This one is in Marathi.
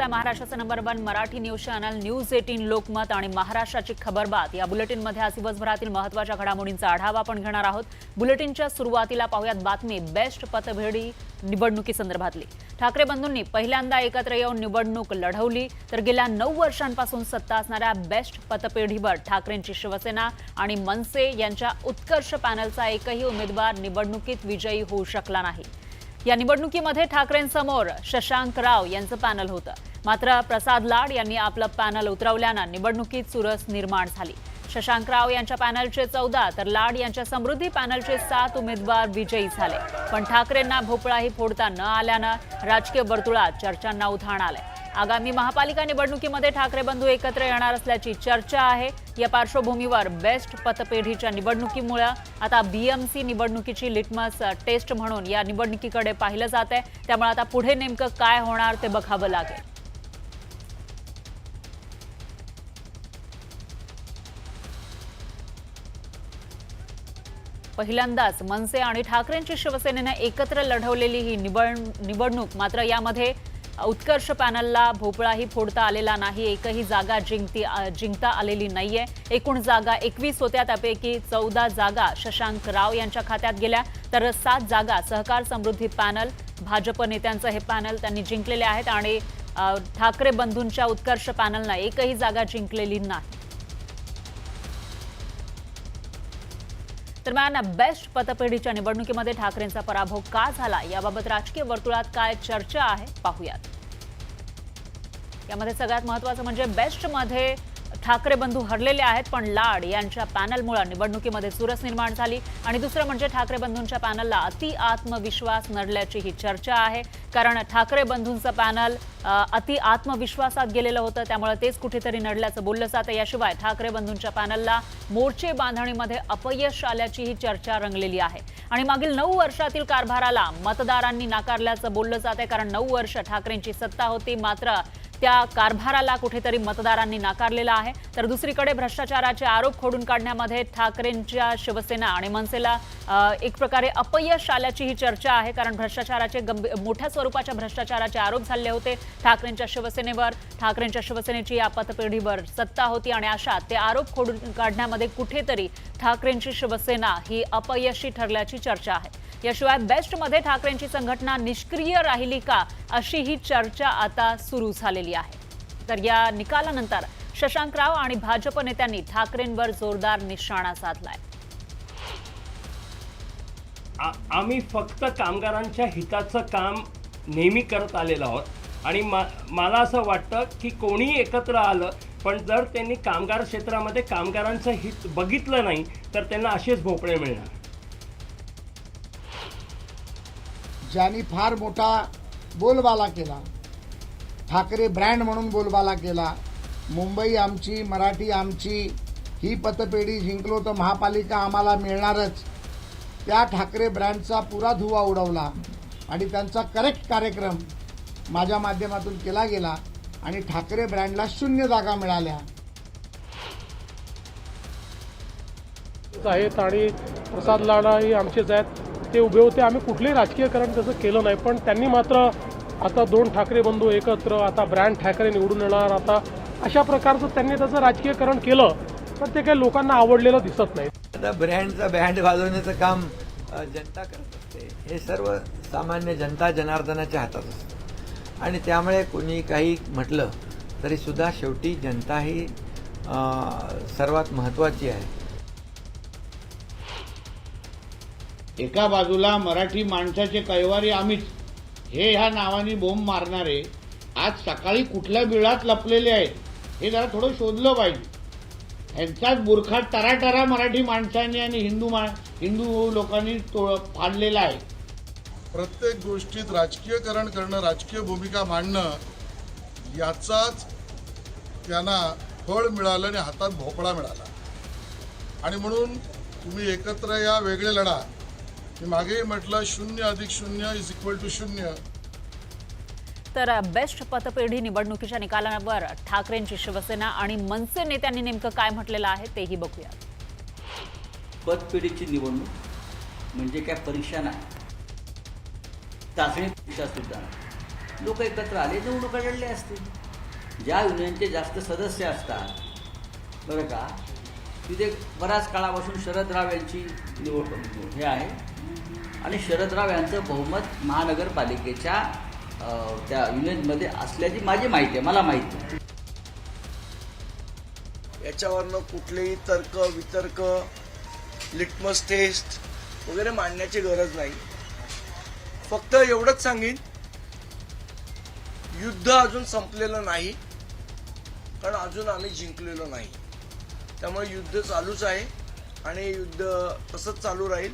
पाहताय महाराष्ट्राचं number 1 Marathi news channel news 18 Lokmat आणि महाराष्ट्राची खबरबात या बुलेटिनमध्ये आज दिवसभरातील महत्त्वाच्या घडामोडींचा आढावा आपण घेणार आहोत। बुलेटिनच्या सुरुवातीला पाहूयात बातमी बेस्ट पतपेढी निवडणुकीसंदर्भातली। ठाकरे बंधूंनी पहिल्यांदा एकत्र येऊन निवडणूक लढवली तर गेल्या 9 वर्षांपासून सत्ता असणाऱ्या बेस्ट पतपेढीवर ठाकरेंची शिवसेना आणि मनसे यांच्या उत्कर्ष पॅनलचा एकही उमेदवार निवडणुकीत विजयी होऊ शकला नाही। या निवडणुकीमध्ये ठाकरेंसमोर शशांक राव यांचं पॅनल होतं, मात्र प्रसाद लाड यांनी आपलं पॅनल उतरवल्यानं निवडणुकीत चुरस निर्माण झाली। शशांक राव यांच्या पॅनलचे 14 तर लाड यांच्या समृद्धी पॅनलचे 7 उमेदवार विजयी झाले, पण ठाकरेंना भोपळाही फोडता न आल्यानं राजकीय वर्तुळात चर्चांना उधाण आलंय। आगामी महापालिका निवडणुकीमध्ये ठाकरे बंधू एकत्र येणार असल्याची चर्चा आहे। या पार्श्वभूमीवर बेस्ट पतपेढीच्या निवडणुकीमुळे आता बीएमसी निवडणुकीची लिटमस टेस्ट म्हणून या निवडणुकीकडे पाहिलं जात आहे, त्यामुळे आता पुढे नेमकं काय होणार ते बघावं लागेल। पहिल्यांदाच मनसे आणि ठाकरेंची शिवसेनेने एकत्र लढवलेली ही निवडणूक मात्र यामध्ये उत्कर्ष पॅनलला भोपळाही फोडता आलेला नाही। एकही जागा जिंकता आलेली नाहीये। एकूण जागा 21 होत्या, त्यापैकी 14 जागा शशांक राव यांच्या खात्यात गेल्या तर 7 जागा सहकार समृद्धी पॅनल भाजप नेत्यांचं हे पॅनल त्यांनी जिंकलेले आहेत आणि ठाकरे बंधूंच्या उत्कर्ष पॅनलनं एकही जागा जिंकलेली नाही। दरम्यान बेस्ट पतपेढीच्या निवडणुकीमध्ये ठाकरेंचा पराभव का झाला याबाबत राजकीय वर्तुळात काय चर्चा आहे पाहूयात। यामध्ये सगळ्यात महत्त्वाचं म्हणजे बेस्टमध्ये ठाकरे बंधू हरलेले आहेत, पण लाड यांच्या पॅनलमुळे निवडणुकीमध्ये चुरस निर्माण झाली आणि दुसरं म्हणजे ठाकरे बंधूंच्या पॅनलला अति आत्मविश्वास नडल्याची ही चर्चा आहे, कारण ठाकरे बंधूंचं पॅनल अति आत्मविश्वासात गेलेलं होतं, त्यामुळे तेच कुठेतरी नडल्याचं बोललं जातं। याशिवाय ठाकरे बंधूंच्या पॅनलला मोर्चे बांधणीमध्ये अपयश आल्याची ही चर्चा रंगलेली आहे आणि मागील 9 वर्षातील कारभाराला मतदारांनी नाकारल्याचं बोललं जातंय, कारण 9 वर्ष ठाकरेंची सत्ता होती, मात्र त्या कारभाराला कुठेतरी मतदारांनी नाकारलेला आहे। तर दुसरीकडे भ्रष्टाचाराचे आरोप खोडून काढण्यामध्ये ठाकरेंच्या शिवसेना आणि मनसेला एक प्रकारे अपयश आल्याची ही चर्चा आहे, कारण भ्रष्टाचाराचे मोठ्या स्वरूपाच्या भ्रष्टाचाराचे आरोप झाले होते ठाकरेंच्या शिवसेनेवर। ठाकरेंच्या शिवसेनेची या पतपेढीवर सत्ता होती आणि अशात ते आरोप खोडून काढण्यामध्ये कुठेतरी ठाकरेंची शिवसेना ही अपयशी ठरल्याची चर्चा आहे। याशिवाय बेस्टमध्ये ठाकरेंची संघटना निष्क्रिय राहिली का अशी ही चर्चा आता सुरू झालेली आहे। तर या निकालानंतर शशांक राव आणि भाजप नेत्यांनी ठाकरेंवर जोरदार निशाणा साधलाय। आम्ही फक्त कामगारांच्या हिताचं काम नेहमी करत आलेलो आहोत आणि मला असं वाटतं की कोणी एकत्र आलं पण जर त्यांनी कामगार क्षेत्रामध्ये कामगारांचं हित बघितलं नाही तर त्यांना असेच भोपळे मिळणार। ज्यांनी फार मोठा बोलबाला केला, ठाकरे ब्रँड म्हणून बोलबाला केला, मुंबई आमची, मराठी आमची, ही पतपेढी जिंकलो तर महापालिका आम्हाला मिळणारच, त्या ठाकरे ब्रँडचा पुरा धुवा उडवला आणि त्यांचा करेक्ट कार्यक्रम माझ्या माध्यमातून केला गेला आणि ठाकरे ब्रँडला 0 जागा मिळाल्या आहेत आणि प्रसाद लाडाही आमचेच आहेत, ते उभे होते। आम्ही कुठलेही राजकीयकरण त्याचं केलं नाही, पण त्यांनी मात्र आता 2 ठाकरे बंधू एकत्र, आता ब्रँड ठाकरे निवडून येणार, आता अशा प्रकारचं त्यांनी त्याचं राजकीयकरण केलं, पण ते काही लोकांना आवडलेलं दिसत नाही। आता ब्रँडचा बँड वाजवण्याचं काम जनता करत असते, हे सर्व सामान्य जनता जनार्दनाच्या हातात असतं आणि त्यामुळे कोणी काही म्हटलं तरी सुद्धा शेवटी जनता ही सर्वात महत्त्वाची आहे। एका बाजूला मराठी माणसाचे कैवारी आम्हीच हे ह्या नावाने बोंब मारणारे आज सकाळी कुठल्या बिळात लपलेले आहेत हे जरा थोडं शोधलं पाहिजे। यांचाच बुरखा टराटरा मराठी माणसांनी आणि हिंदू लोकांनी फाडलेला आहे। प्रत्येक गोष्टीत राजकीयकरण करणं, राजकीय भूमिका मांडणं याचाच त्यांना फळ मिळालं आणि हातात भोपळा मिळाला आणि म्हणून तुम्ही एकत्र या, वेगळे लढा। मी मागेही म्हटलं 0+0=0। तर बेस्ट पतपेढी निवडणुकीच्या निकालावर ठाकरेंची शिवसेना आणि मनसे नेत्यांनी नेमकं काय म्हटलेलं आहे तेही बघूया। पतपेढीची निवडणूक म्हणजे काय परीक्षा नाही, चाचणी परीक्षा सुद्धा नाही। लोक एकत्र आले, निवडणुका लढले असतील. ज्या युनियनचे जास्त सदस्य असतात बरं का, तिथे बऱ्याच काळापासून शरदराव यांची निवड हे आहे आणि शरदराव यांचं बहुमत महानगरपालिकेच्या त्या युनियनमध्ये असल्याची माझी माहिती आहे, मला माहिती आहे. याच्यावरनं कुठलेही तर्क वितर्क लिटमस टेस्ट वगैरे मांडण्याची गरज नाही. फक्त एवढंच सांगेन, युद्ध अजून संपलेलं नाही, कारण अजून आम्ही जिंकलेलो नाही. त्यामुळे युद्ध चालूच आहे आणि युद्ध तसंच चालू राहील.